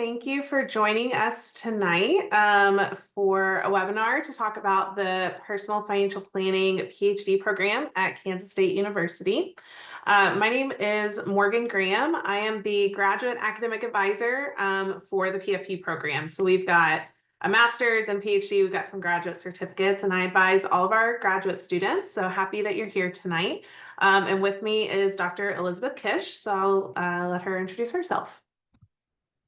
Thank you for joining us tonight for a webinar to talk about the Personal Financial Planning PhD program at Kansas State University. My name is Morgan Graham. I am the Graduate Academic Advisor for the PFP program. So we've got a master's and PhD, we've got some graduate certificates, and I advise all of our graduate students. So happy that you're here tonight. And with me is Dr. Elizabeth Kish. So I'll let her introduce herself.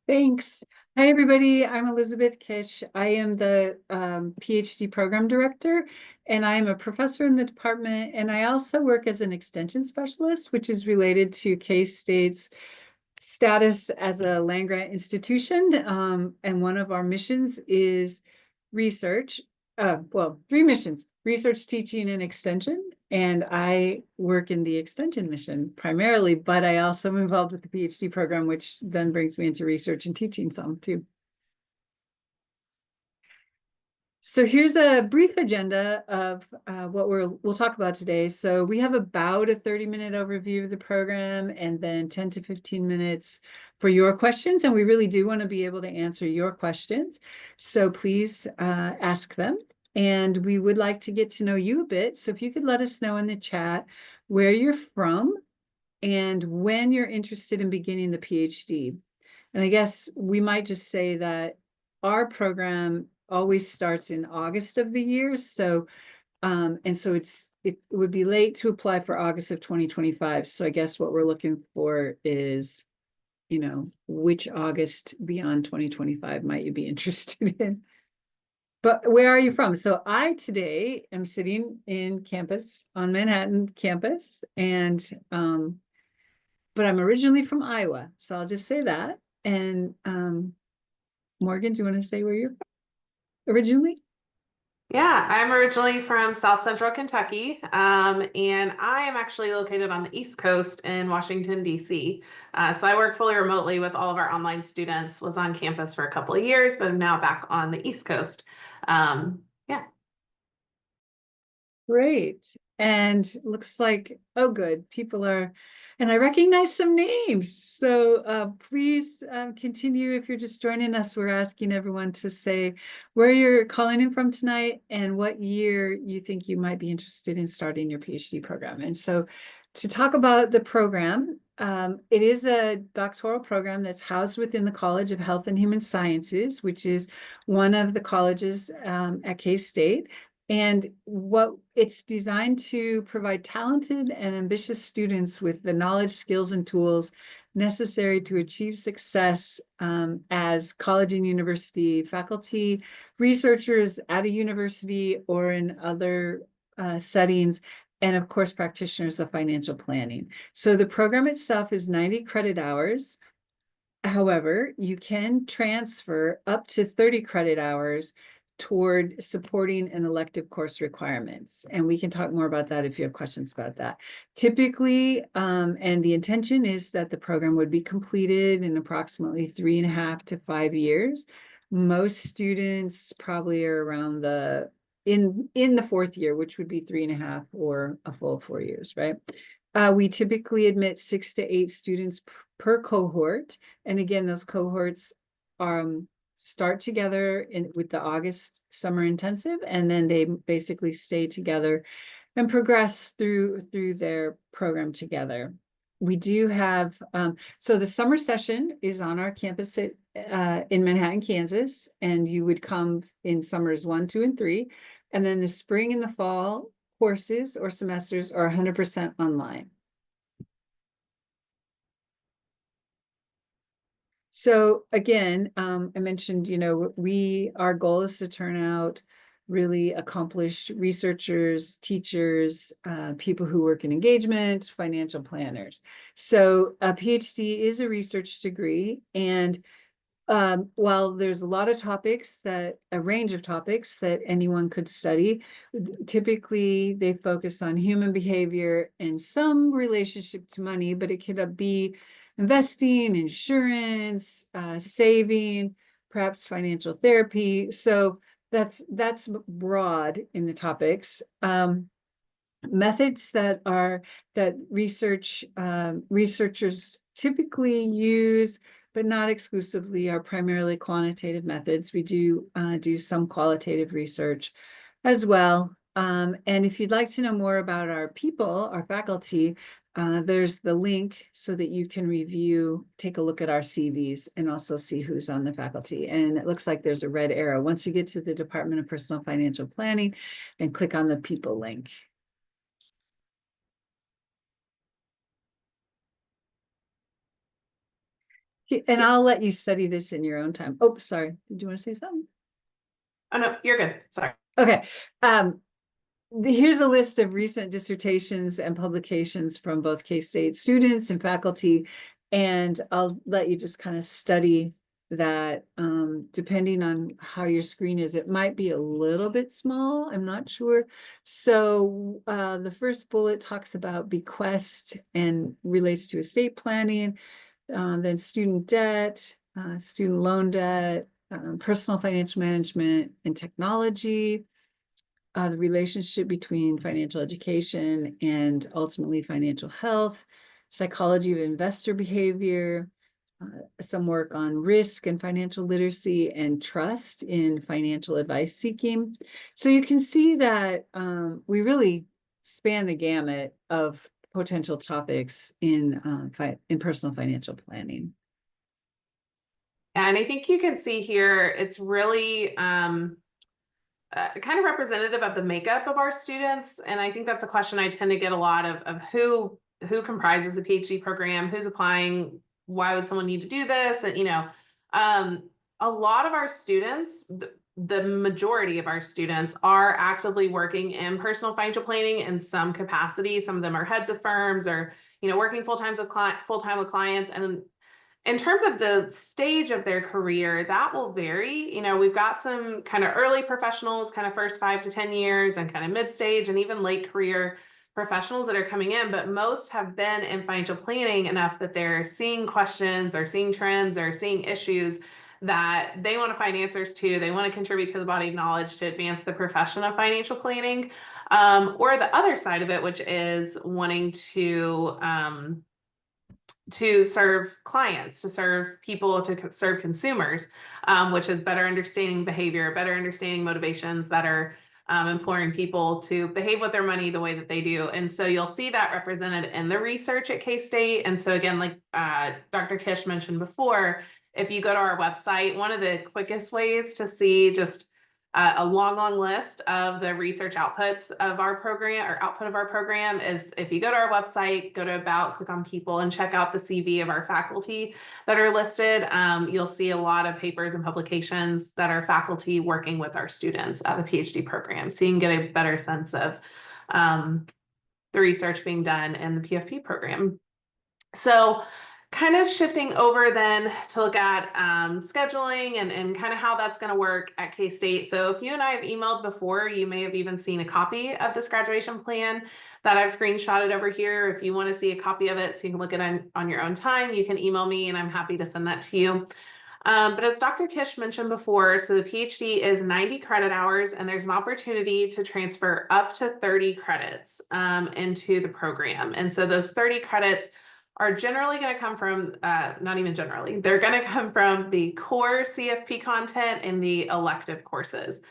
Thanks. Hi, everybody. I'm Elizabeth Kish. I am the PhD program director, and I am a professor in the department. And I also work as an extension specialist, which is related to K-State's status as a land-grant institution. And one of our missions is research. Well, 3 missions: research, teaching, and extension. And I work in the extension mission primarily, but I also am involved with the PhD program, which then brings me into research and teaching some too. So here's a brief agenda of what we'll talk about today. So we have about a 30-minute overview of the program and then 10 to 15 minutes for your questions. And we really do want to be able to answer your questions. So please ask them. And we would like to get to know you a bit. So if you could let us know in the chat where you're from and when you're interested in beginning the PhD. And I guess we might just say that our program always starts in August of the year. So, and so it would be late to apply for August of 2025. So I guess what we're looking for is, you know, which August beyond 2025 might you be interested in? But where are you from? So I today am sitting in campus on Manhattan campus, and but I'm originally from Iowa. So I'll just say that. And Morgan, do you want to say where you're from originally? Yeah, I'm originally from South Central Kentucky, and I am actually located on the East Coast in Washington, D.C. So I work fully remotely with all of our online students, was on campus for a couple of years, but I'm now back on the East Coast. Yeah. Great. And looks like, oh, good. People are, and I recognize some names. So please continue. If you're just joining us, we're asking everyone to say where you're calling in from tonight and what year you think you might be interested in starting your PhD program. And so to talk about the program, it is a doctoral program that's housed within the College of Health and Human Sciences, which is one of the colleges at K-State. And what it's designed to provide talented and ambitious students with the knowledge, skills, and tools necessary to achieve success as college and university faculty, researchers at a university or in other settings, and of course, practitioners of financial planning. So the program itself is 90 credit hours. However, you can transfer up to 30 credit hours toward supporting an elective course requirements. And we can talk more about that if you have questions about that. Typically, and the intention is that the program would be completed in approximately 3.5 to 5 years. Most students probably are around in the 4th year, which would be 3.5 or a full 4 years, right? We typically admit 6 to 8 students per cohort. And again, those cohorts start together with the August summer intensive, and then they basically stay together and progress through their program together. We do have, so the summer session is on our campus in Manhattan, Kansas, and you would come in summers 1, 2, and 3. And then the spring and the fall courses or semesters are 100% online. So again, I mentioned, you know, our goal is to turn out really accomplished researchers, teachers, people who work in engagement, financial planners. So a PhD is a research degree. And while there's a lot of topics a range of topics that anyone could study, typically they focus on human behavior and some relationship to money, but it could be investing, insurance, saving, perhaps financial therapy. So that's broad in the topics. Methods that researchers typically use but not exclusively, are primarily quantitative methods. We do do some qualitative research as well. And if you'd like to know more about our people, our faculty, there's the link so that you can take a look at our CVs and also see who's on the faculty. And it looks like there's a red arrow. Once you get to the Department of Personal Financial Planning, then click on the people link. And I'll let you study this in your own time. Oh, sorry. Did you want to say something? Oh, no, you're good. Sorry. Okay. Here's a list of recent dissertations and publications from both K-State students and faculty, and I'll let you just kind of study that. Depending on how your screen is, it might be a little bit small, I'm not sure. So the first bullet talks about bequest and relates to estate planning, then student debt, student loan debt, personal financial management and technology, the relationship between financial education and ultimately financial health, psychology of investor behavior, some work on risk and financial literacy and trust in financial advice seeking. So you can see that we really span the gamut of potential topics in personal financial planning. And I think you can see here, it's really kind of representative of the makeup of our students. And I think that's a question I tend to get a lot of who comprises a PhD program, who's applying, why would someone need to do this? And, a lot of our students, the majority of our students are actively working in personal financial planning in some capacity. Some of them are heads of firms or, working full-time with clients. And in terms of the stage of their career, that will vary. We've got some kind of early professionals, kind of first 5 to 10 years, and kind of mid-stage and even late career professionals that are coming in, but most have been in financial planning enough that they're seeing questions or seeing trends or seeing issues that they want to find answers to. They want to contribute to the body of knowledge to advance the profession of financial planning, or the other side of it, which is wanting to serve clients, to serve people, to serve consumers, which is better understanding behavior, better understanding motivations that are imploring people to behave with their money the way that they do. And so you'll see that represented in the research at K-State. And so again, like Dr. Kish mentioned before, if you go to our website, one of the quickest ways to see just a long list of the research outputs of our program, or output of our program, is if you go to our website, go to About, click on People, and check out the CV of our faculty that are listed. You'll see a lot of papers and publications that are faculty working with our students at the PhD program. So you can get a better sense of the research being done in the PFP program. So kind of shifting over then to look at scheduling and kind of how that's going to work at K-State. So if you and I have emailed before, you may have even seen a copy of this graduation plan that I've screenshotted over here. If you want to see a copy of it so you can look at it on your own time, you can email me and I'm happy to send that to you. But as Dr. Kish mentioned before, so the PhD is 90 credit hours, and there's an opportunity to transfer up to 30 credits into the program. And so those 30 credits are generally going to come from, not even generally, they're going to come from the core CFP content in the elective courses.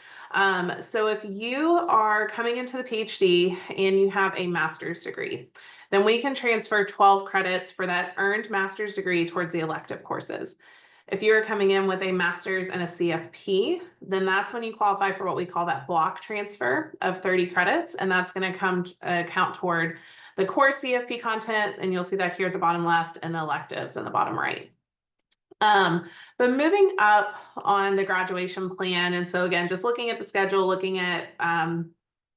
So if you are coming into the PhD and you have a master's degree, then we can transfer 12 credits for that earned master's degree towards the elective courses. If you're coming in with a master's and a CFP, then that's when you qualify for what we call that block transfer of 30 credits, and that's going to count toward the core CFP content, and you'll see that here at the bottom left, and the electives in the bottom right. But moving up on the graduation plan, and so again, just looking at the schedule, looking at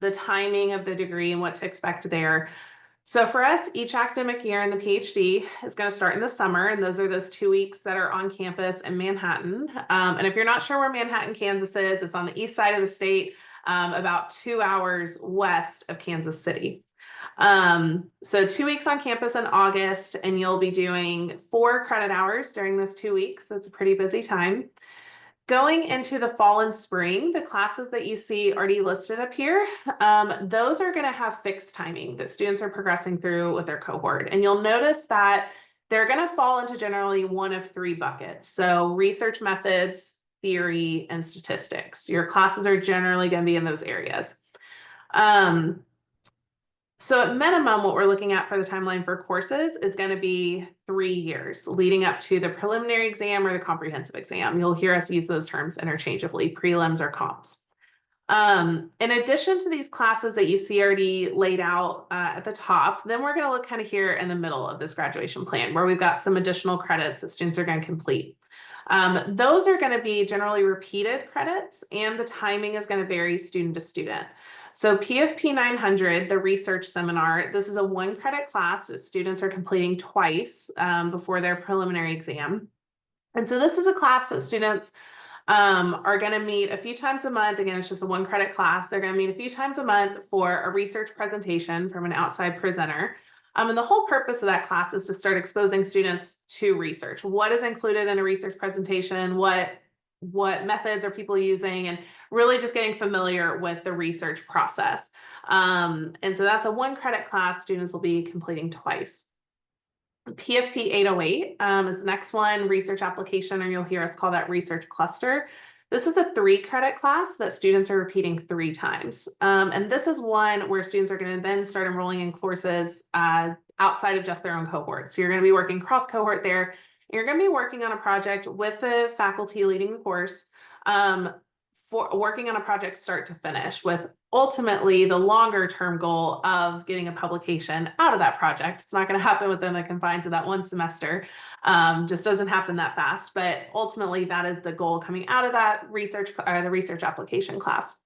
the timing of the degree and what to expect there. So for us, each academic year in the PhD is going to start in the summer, and those are those 2 weeks that are on campus in Manhattan. And if you're not sure where Manhattan, Kansas is, it's on the east side of the state, about 2 hours west of Kansas City. So 2 weeks on campus in August, and you'll be doing 4 credit hours during those 2 weeks. So it's a pretty busy time. Going into the fall and spring, the classes that you see already listed up here, those are going to have fixed timing that students are progressing through with their cohort. And you'll notice that they're going to fall into generally one of three buckets. So research methods, theory, and statistics. Your classes are generally going to be in those areas. So at minimum, what we're looking at for the timeline for courses is going to be 3 years leading up to the preliminary exam or the comprehensive exam. You'll hear us use those terms interchangeably, prelims or comps. In addition to these classes that you see already laid out at the top, then we're going to look kind of here in the middle of this graduation plan where we've got some additional credits that students are going to complete. Those are going to be generally repeated credits, and the timing is going to vary student to student. So PFP 900, the research seminar, this is a 1-credit class that students are completing twice before their preliminary exam. And so this is a class that students are going to meet a few times a month. Again, it's just a 1-credit class. They're going to meet a few times a month for a research presentation from an outside presenter. And the whole purpose of that class is to start exposing students to research. What is included in a research presentation? What methods are people using, and really just getting familiar with the research process. And so that's a 1-credit class students will be completing twice. PFP 808 is the next one, research application, or you'll hear us call that research cluster. This is a 3-credit class that students are repeating 3 times. And this is one where students are going to then start enrolling in courses outside of just their own cohort. So you're going to be working cross cohort there. You're going to be working on a project with the faculty leading the course, for working on a project start to finish, with ultimately the longer term goal of getting a publication out of that project. It's not going to happen within the confines of that 1 semester. Just doesn't happen that fast, but ultimately that is the goal coming out of that research, the research application class.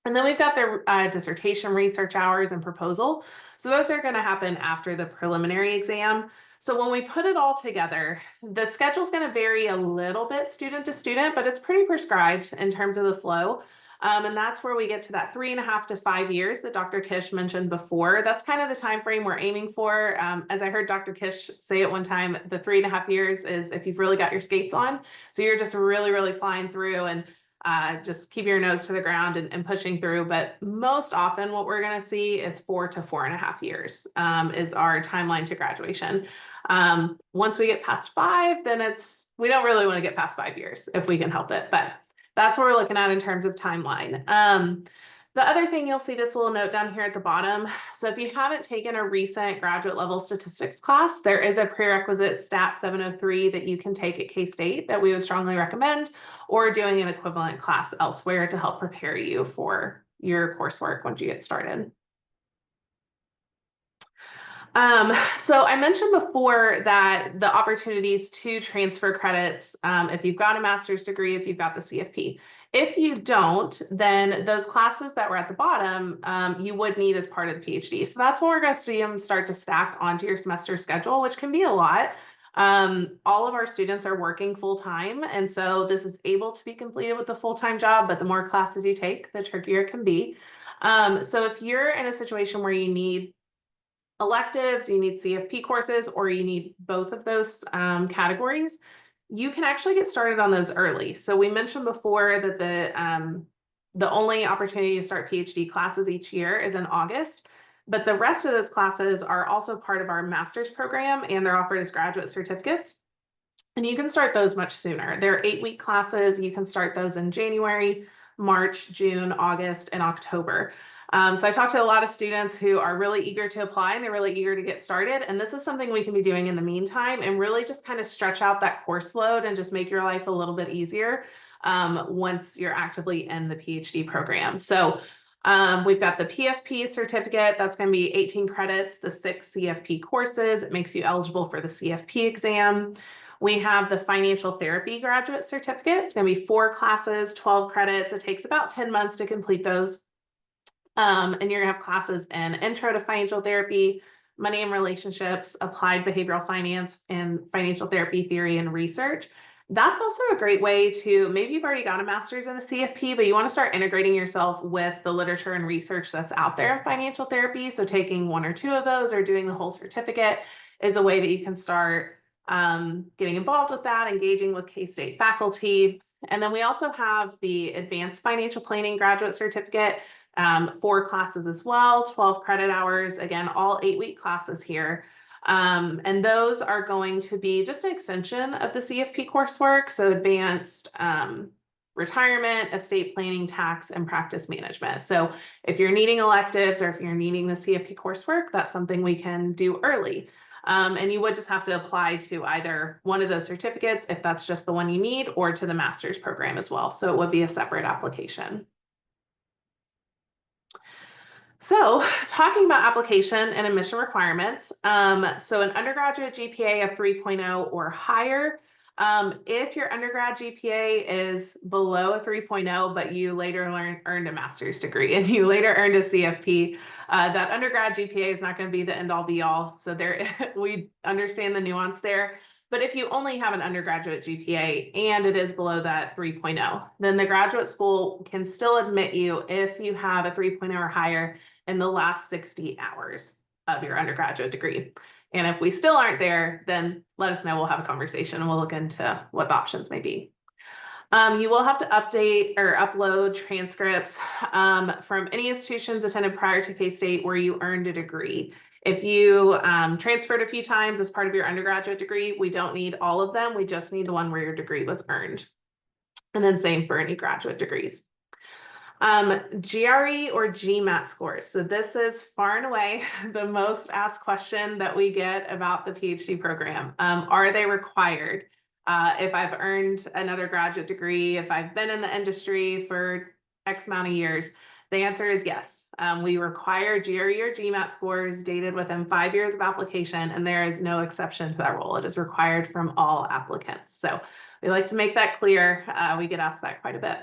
And then we've got their dissertation research hours and proposal. So those are going to happen after the preliminary exam. So when we put it all together, the schedule is going to vary a little bit student to student, but it's pretty prescribed in terms of the flow. And that's where we get to that 3.5 to 5 years that Dr. Kish mentioned before. That's kind of the time frame we're aiming for. As I heard Dr. Kish say at one time, the 3.5 years is if you've really got your skates on. So you're just really, really flying through and just keep your nose to the ground and pushing through. But most often what we're going to see is 4 to 4.5 years is our timeline to graduation. Once we get past 5, then we don't really want to get past 5 years if we can help it. But that's what we're looking at in terms of timeline. The other thing, you'll see this little note down here at the bottom. So if you haven't taken a recent graduate level statistics class, there is a prerequisite Stat 703 that you can take at K-State that we would strongly recommend, or doing an equivalent class elsewhere to help prepare you for your coursework once you get started. So I mentioned before that the opportunities to transfer credits, if you've got a master's degree, if you've got the CFP. If you don't, then those classes that were at the bottom, you would need as part of the PhD. So that's when we're going to see them start to stack onto your semester schedule, which can be a lot. All of our students are working full-time, and so this is able to be completed with a full-time job, but the more classes you take, the trickier it can be. So if you're in a situation where you need electives, you need CFP courses, or you need both of those categories, you can actually get started on those early. So we mentioned before that the only opportunity to start PhD classes each year is in August, but the rest of those classes are also part of our master's program, and they're offered as graduate certificates. And you can start those much sooner. They're 8-week classes. You can start those in January, March, June, August, and October. So I talked to a lot of students who are really eager to apply, and they're really eager to get started. And this is something we can be doing in the meantime and really just kind of stretch out that course load and just make your life a little bit easier once you're actively in the PhD program. So we've got the PFP certificate. That's going to be 18 credits, the 6 CFP courses. It makes you eligible for the CFP exam. We have the financial therapy graduate certificate. It's going to be 4 classes, 12 credits. It takes about 10 months to complete those. And you're gonna have classes in intro to financial therapy, money and relationships, applied behavioral finance, and financial therapy theory and research. That's also a great way to, maybe you've already got a master's in a CFP, but you want to start integrating yourself with the literature and research that's out there in financial therapy. So taking 1 or 2 of those or doing the whole certificate is a way that you can start getting involved with that, engaging with K-State faculty. And then we also have the advanced financial planning graduate certificate. 4 classes as well, 12 credit hours, again, all 8-week classes here. And those are going to be just an extension of the CFP coursework. So advanced retirement, estate planning, tax, and practice management. So if you're needing electives or if you're needing the CFP coursework, that's something we can do early. And you would just have to apply to either one of those certificates if that's just the one you need, or to the master's program as well. So it would be a separate application. So talking about application and admission requirements, so an undergraduate GPA of 3.0 or higher. If your undergrad GPA is below a 3.0, but you later earned a master's degree and you later earned a CFP, that undergrad GPA is not going to be the end all be all. So there, we understand the nuance there. But if you only have an undergraduate GPA and it is below that 3.0, then the graduate school can still admit you if you have a 3.0 or higher in the last 60 hours of your undergraduate degree. And if we still aren't there, then let us know. We'll have a conversation and we'll look into what the options may be. You will have to update or upload transcripts from any institutions attended prior to K-State where you earned a degree. If you transferred a few times as part of your undergraduate degree, we don't need all of them. We just need the one where your degree was earned. And then same for any graduate degrees. GRE or GMAT scores. So this is far and away the most asked question that we get about the PhD program. Are they required? If I've earned another graduate degree, if I've been in the industry for X amount of years, the answer is yes. We require GRE or GMAT scores dated within 5 years of application, and there is no exception to that rule. It is required from all applicants. So we like to make that clear. We get asked that quite a bit.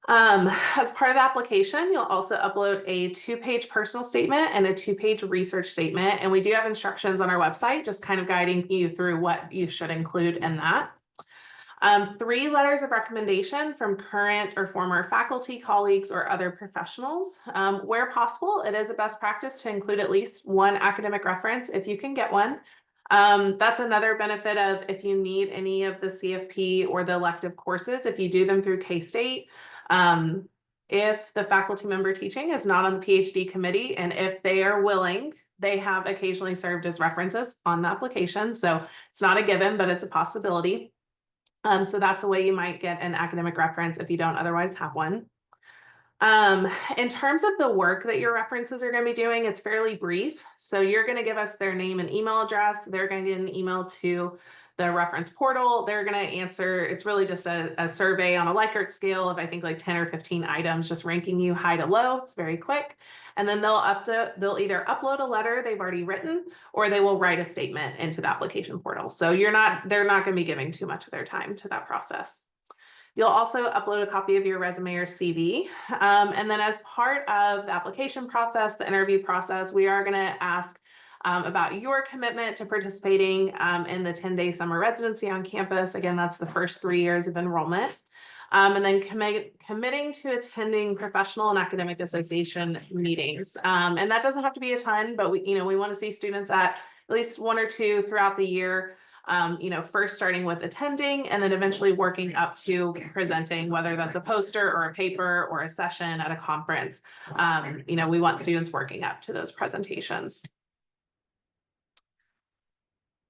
As part of the application, you'll also upload a 2-page personal statement and a 2-page research statement. And we do have instructions on our website, just kind of guiding you through what you should include in that. 3 letters of recommendation from current or former faculty, colleagues, or other professionals. Where possible, it is a best practice to include at least 1 academic reference if you can get one. That's another benefit of if you need any of the CFP or the elective courses, if you do them through K-State. If the faculty member teaching is not on the PhD committee, and if they are willing, they have occasionally served as references on the application. So it's not a given, but it's a possibility. So that's a way you might get an academic reference if you don't otherwise have one. In terms of the work that your references are going to be doing, it's fairly brief. So you're going to give us their name and email address. They're going to get an email to the reference portal. They're going to answer. It's really just a survey on a Likert scale of, I think, like 10 or 15 items, just ranking you high to low. It's very quick. And then they'll either upload a letter they've already written, or they will write a statement into the application portal. So they're not going to be giving too much of their time to that process. You'll also upload a copy of your resume or CV. And then as part of the application process, the interview process, we are going to ask about your commitment to participating in the 10-day summer residency on campus. Again, that's the first 3 years of enrollment. And then committing to attending professional and academic association meetings. And that doesn't have to be a ton, but we want to see students at least 1 or 2 throughout the year. First starting with attending and then eventually working up to presenting, whether that's a poster or a paper or a session at a conference. We want students working up to those presentations.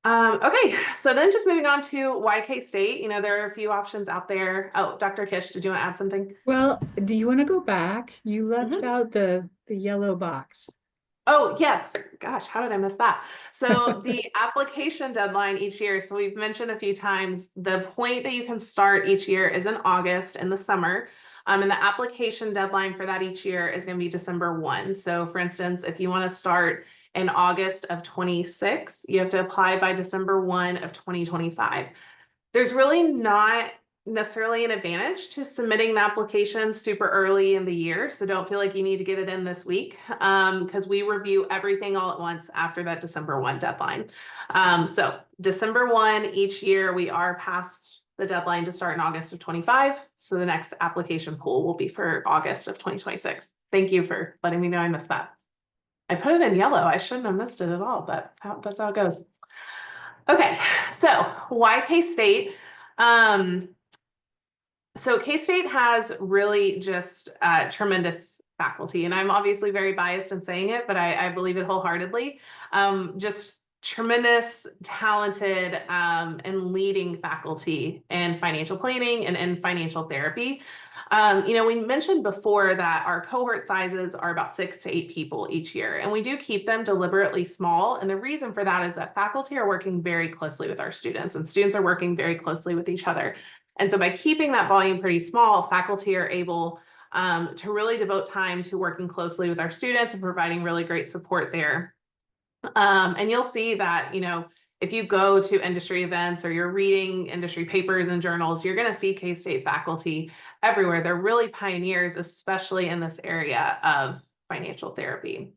Okay, so then just moving on to why K-State, there are a few options out there. Oh, Dr. Kish, did you want to add something? Well, do you want to go back? You left out the yellow box. Oh, yes. Gosh, how did I miss that? So the application deadline each year, so we've mentioned a few times, the point that you can start each year is in August in the summer. And the application deadline for that each year is going to be December 1. So for instance, if you want to start in August of 26, you have to apply by December 1 of 2025. There's really not necessarily an advantage to submitting the application super early in the year. So don't feel like you need to get it in this week because we review everything all at once after that December 1 deadline. So December 1 each year, we are past the deadline to start in August of 25. So the next application pool will be for August of 2026. Thank you for letting me know I missed that. I put it in yellow. I shouldn't have missed it at all, but that's how it goes. Okay, so why K-State? So K-State has really just tremendous faculty, and I'm obviously very biased in saying it, but I believe it wholeheartedly. Just tremendous, talented, and leading faculty in financial planning and in financial therapy. We mentioned before that our cohort sizes are about 6 to 8 people each year, and we do keep them deliberately small. And the reason for that is that faculty are working very closely with our students, and students are working very closely with each other. And so by keeping that volume pretty small, faculty are able to really devote time to working closely with our students and providing really great support there. And you'll see that, if you go to industry events or you're reading industry papers and journals, you're going to see K-State faculty everywhere. They're really pioneers, especially in this area of financial therapy.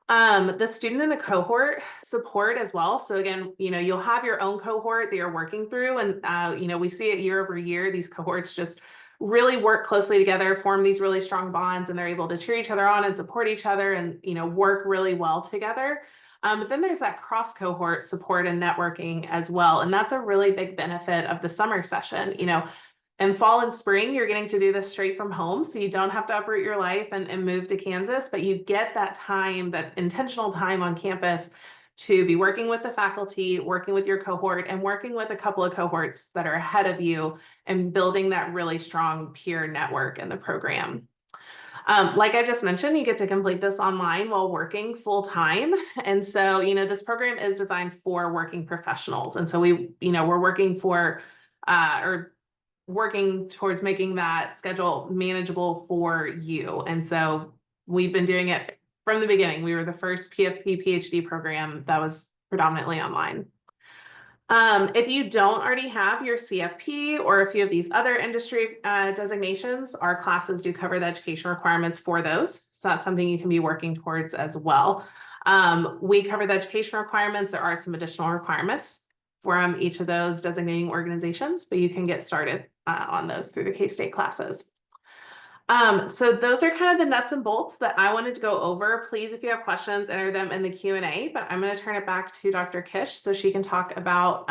The student in the cohort support as well. So again, you'll have your own cohort that you're working through, and we see it year over year. These cohorts just really work closely together, form these really strong bonds, and they're able to cheer each other on and support each other, and work really well together. But then there's that cross cohort support and networking as well, and that's a really big benefit of the summer session. In fall and spring, you're getting to do this straight from home, so you don't have to uproot your life and move to Kansas, but you get that time, that intentional time on campus to be working with the faculty, working with your cohort, and working with a couple of cohorts that are ahead of you and building that really strong peer network in the program. Like I just mentioned, you get to complete this online while working full time. And so, this program is designed for working professionals. And so we're working for, or working towards making that schedule manageable for you. And so we've been doing it from the beginning. We were the first PFP PhD program that was predominantly online. If you don't already have your CFP or a few of these other industry designations, our classes do cover the education requirements for those. So that's something you can be working towards as well. We cover the education requirements. There are some additional requirements from each of those designating organizations, but you can get started on those through the K-State classes. So those are kind of the nuts and bolts that I wanted to go over. Please, if you have questions, enter them in the Q&A, but I'm going to turn it back to Dr. Kish so she can talk about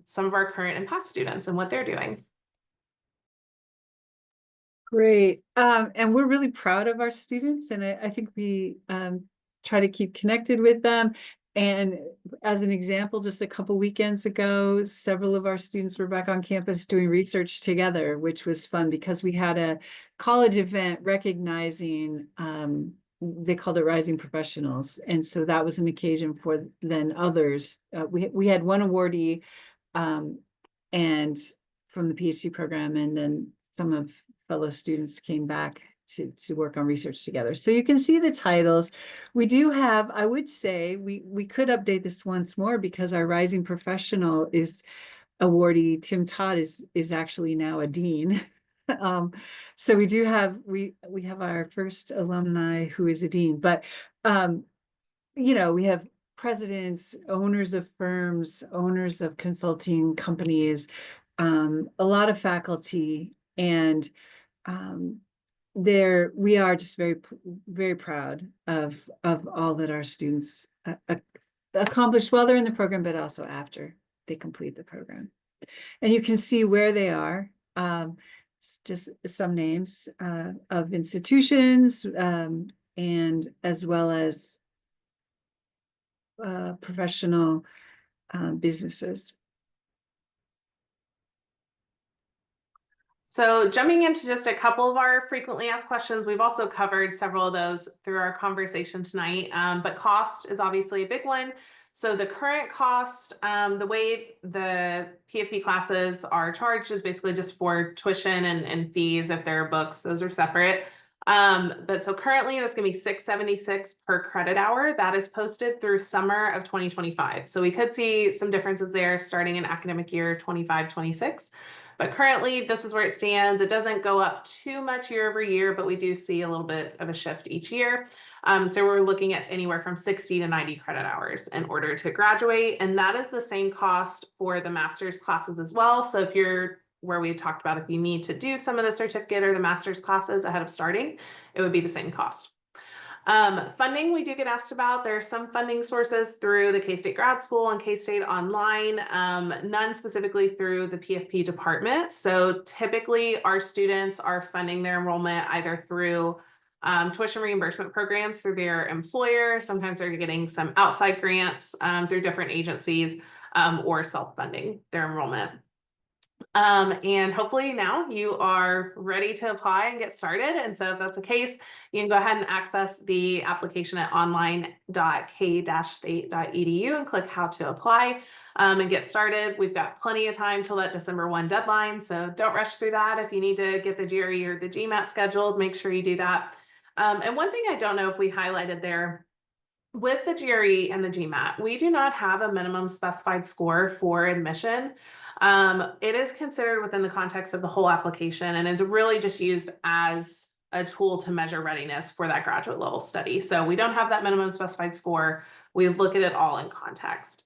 some of our current and past students and what they're doing. Great. And we're really proud of our students, and I think we try to keep connected with them. And as an example, just a couple weekends ago, several of our students were back on campus doing research together, which was fun because we had a college event recognizing, they called it Rising Professionals. And so that was an occasion for then others. We had one awardee and from the PhD program, and then some of fellow students came back to work on research together. So you can see the titles. We do have, I would say, we could update this once more because our Rising Professional is awardee, Tim Todd, is actually now a dean. So we do have, we have our first alumni who is a dean, but we have presidents, owners of firms, owners of consulting companies, a lot of faculty, and we are just very, very proud of all that our students accomplish while they're in the program, but also after they complete the program. And you can see where they are, just some names of institutions, and as well as professional businesses. So jumping into just a couple of our frequently asked questions, we've also covered several of those through our conversation tonight, but cost is obviously a big one. So the current cost, the way the PFP classes are charged is basically just for tuition and fees. If there are books, those are separate. But so currently that's going to be $676 per credit hour. That is posted through summer of 2025. So we could see some differences there starting in academic year 25-26. But currently, this is where it stands. It doesn't go up too much year over year, but we do see a little bit of a shift each year. So we're looking at anywhere from 60 to 90 credit hours in order to graduate. And that is the same cost for the master's classes as well. So if you're where we talked about, if you need to do some of the certificate or the master's classes ahead of starting, it would be the same cost. Funding, we do get asked about. There are some funding sources through the K-State Grad School and K-State Online, none specifically through the PFP department. So typically our students are funding their enrollment either through tuition reimbursement programs through their employer. Sometimes they're getting some outside grants through different agencies or self-funding their enrollment. And hopefully now you are ready to apply and get started. And so if that's the case, you can go ahead and access the application at online.k-state.edu and click how to apply and get started. We've got plenty of time till that December 1 deadline. So don't rush through that. If you need to get the GRE or the GMAT scheduled, make sure you do that. And one thing I don't know if we highlighted there, with the GRE and the GMAT, we do not have a minimum specified score for admission. It is considered within the context of the whole application, and it's really just used as a tool to measure readiness for that graduate level study. So we don't have that minimum specified score. We look at it all in context.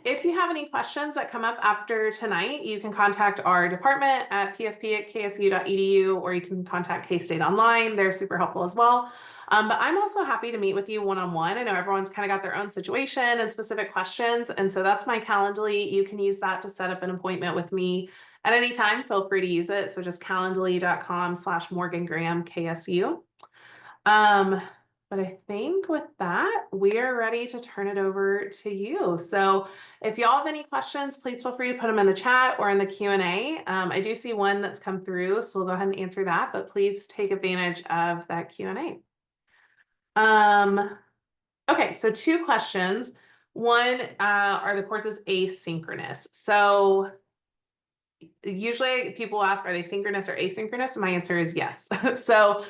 If you have any questions that come up after tonight, you can contact our department at pfp@ksu.edu, or you can contact K-State online. They're super helpful as well. But I'm also happy to meet with you one-on-one. I know everyone's kind of got their own situation and specific questions. And so that's my Calendly. You can use that to set up an appointment with me at any time. Feel free to use it. So just calendly.com/morgangrahamksu. But I think with that, we are ready to turn it over to you. So if y'all have any questions, please feel free to put them in the chat or in the Q&A. I do see one that's come through, so we'll go ahead and answer that, but please take advantage of that Q&A. Okay, so 2 questions. One, are the courses asynchronous? So usually people ask, are they synchronous or asynchronous? My answer is yes. So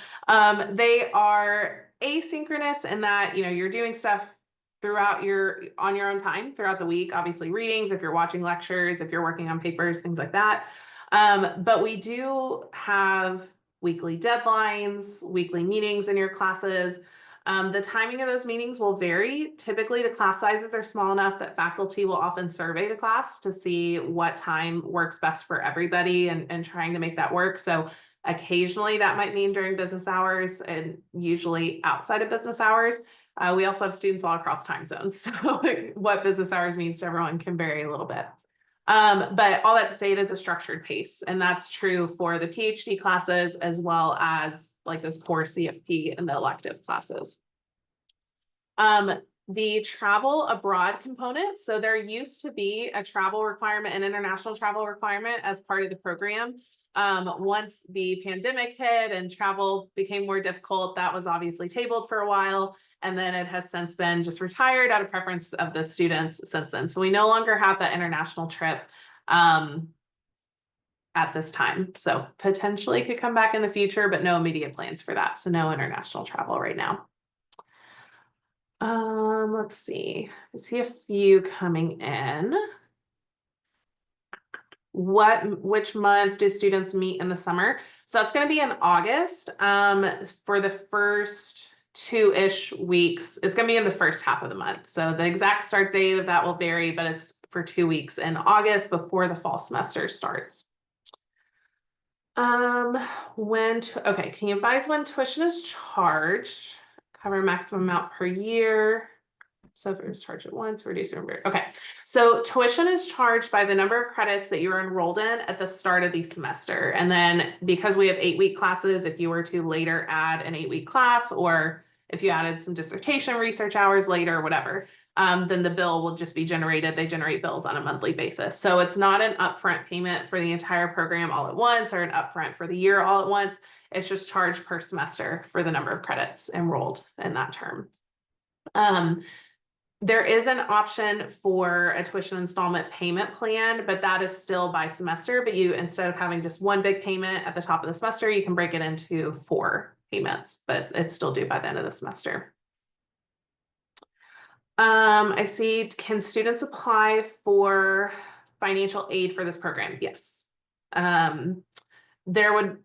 they are asynchronous in that, you know, you're doing stuff throughout on your own time throughout the week, obviously readings, if you're watching lectures, if you're working on papers, things like that. But we do have weekly deadlines, weekly meetings in your classes. The timing of those meetings will vary. Typically, the class sizes are small enough that faculty will often survey the class to see what time works best for everybody and trying to make that work. So occasionally that might mean during business hours and usually outside of business hours. We also have students all across time zones. So what business hours means to everyone can vary a little bit. But all that to say, it is a structured pace, and that's true for the PhD classes as well as like those core CFP and the elective classes. The travel abroad component. So there used to be a travel requirement, an international travel requirement as part of the program. Once the pandemic hit and travel became more difficult, that was obviously tabled for a while. And then it has since been just retired out of preference of the students since then. So we no longer have that international trip at this time. So potentially could come back in the future, but no immediate plans for that. So no international travel right now. Let's see. I see a few coming in. Which month do students meet in the summer? So that's going to be in August. For the first 2-ish weeks, it's going to be in the first half of the month. So the exact start date of that will vary, but it's for 2 weeks in August before the fall semester starts. Okay, can you advise when tuition is charged? Cover maximum amount per year. So if it was charged at once, reduce your okay. So tuition is charged by the number of credits that you're enrolled in at the start of the semester. And then because we have 8-week classes, if you were to later add an 8-week class, or if you added some dissertation research hours later, whatever, then the bill will just be generated. They generate bills on a monthly basis. So it's not an upfront payment for the entire program all at once or an upfront for the year all at once. It's just charged per semester for the number of credits enrolled in that term. There is an option for a tuition installment payment plan, but that is still by semester. But you, instead of having just one big payment at the top of the semester, you can break it into 4 payments, but it's still due by the end of the semester. I see, can students apply for financial aid for this program? Yes. There would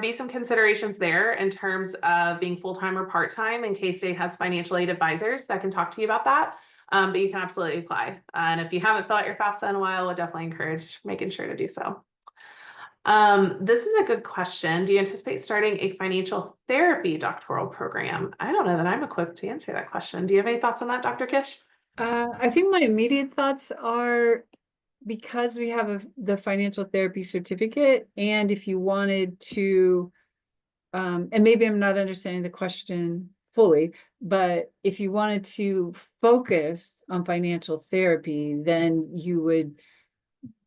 be some considerations there in terms of being full-time or part-time, and K-State has financial aid advisors that can talk to you about that. But you can absolutely apply. And if you haven't filled out your FAFSA in a while, I would definitely encourage making sure to do so. This is a good question. Do you anticipate starting a financial therapy doctoral program? I don't know that I'm equipped to answer that question. Do you have any thoughts on that, Dr. Kish? I think my immediate thoughts are, because we have the financial therapy certificate, and if you wanted to and maybe I'm not understanding the question fully, but if you wanted to focus on financial therapy, then you would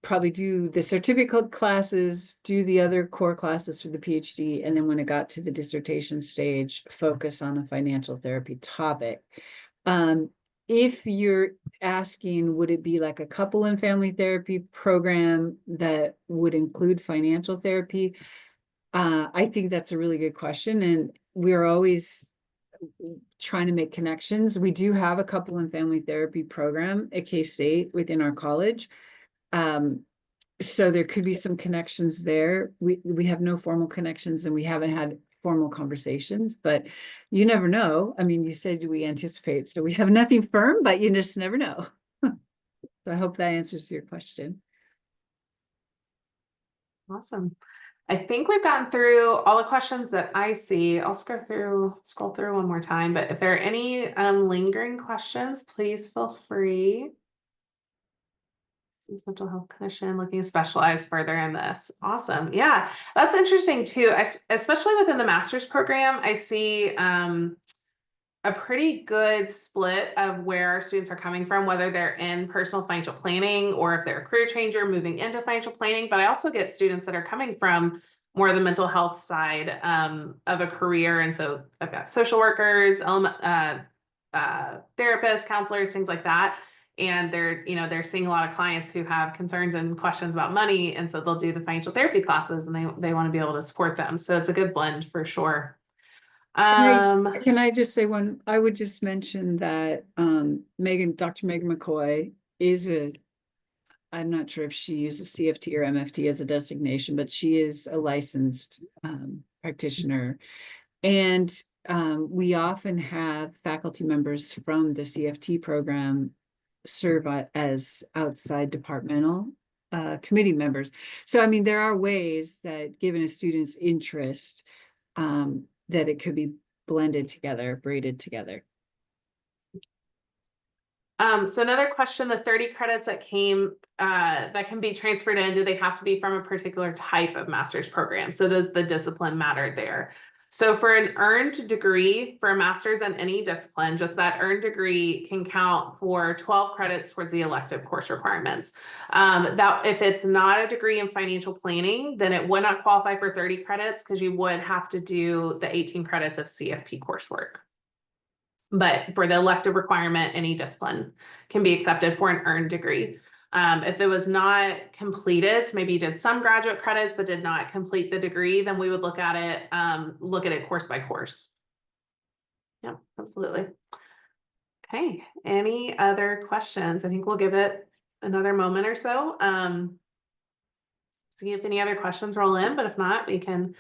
probably do the certificate classes, do the other core classes for the PhD, and then when it got to the dissertation stage, focus on a financial therapy topic. If you're asking, would it be like a couple and family therapy program that would include financial therapy? I think that's a really good question, and we're always trying to make connections. We do have a couple and family therapy program at K-State within our college. So there could be some connections there. We have no formal connections and we haven't had formal conversations, but you never know. I mean, you said we anticipate, so we have nothing firm, but you just never know. So I hope that answers your question. Awesome. I think we've gotten through all the questions that I see. I'll scroll through one more time, but if there are any lingering questions, please feel free. Mental health clinician looking to specialize further in this. Awesome. Yeah, that's interesting too. Especially within the master's program, I see a pretty good split of where our students are coming from, whether they're in personal financial planning or if they're a career changer moving into financial planning. But I also get students that are coming from more the mental health side of a career. And so I've got social workers, therapists, counselors, things like that. And they're seeing a lot of clients who have concerns and questions about money. And so they'll do the financial therapy classes and they want to be able to support them. So it's a good blend for sure. Can I just say one? I would just mention that Dr. Megan McCoy is I'm not sure if she uses CFT or MFT as a designation, but she is a licensed practitioner. And we often have faculty members from the CFT program serve as outside departmental committee members. So, I mean, there are ways that given a student's interest, that it could be blended together, braided together. So another question, the 30 credits that can be transferred in, do they have to be from a particular type of master's program? So does the discipline matter there? So for an earned degree for a master's in any discipline, just that earned degree can count for 12 credits towards the elective course requirements. That if it's not a degree in financial planning, then it would not qualify for 30 credits because you would have to do the 18 credits of CFP coursework. But for the elective requirement, any discipline can be accepted for an earned degree. If it was not completed, so maybe you did some graduate credits but did not complete the degree, then we would look at it course by course. Yeah, absolutely. Okay, any other questions? I think we'll give it another moment or so. See if any other questions roll in, but if not, we can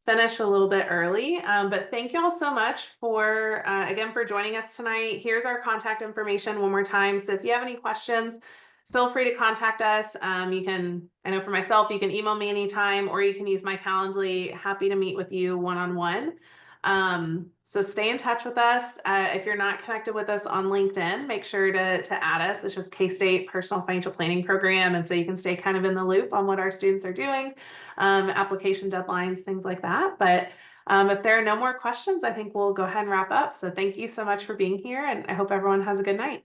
finish a little bit early. But thank you all so much for, again, for joining us tonight. Here's our contact information one more time. So if you have any questions, feel free to contact us. I know for myself, you can email me anytime, or you can use my Calendly. Happy to meet with you one-on-one. So stay in touch with us. If you're not connected with us on LinkedIn, make sure to add us. It's just K-State Personal Financial Planning Program. And so you can stay kind of in the loop on what our students are doing, application deadlines, things like that. But if there are no more questions, I think we'll go ahead and wrap up. So thank you so much for being here, and I hope everyone has a good night.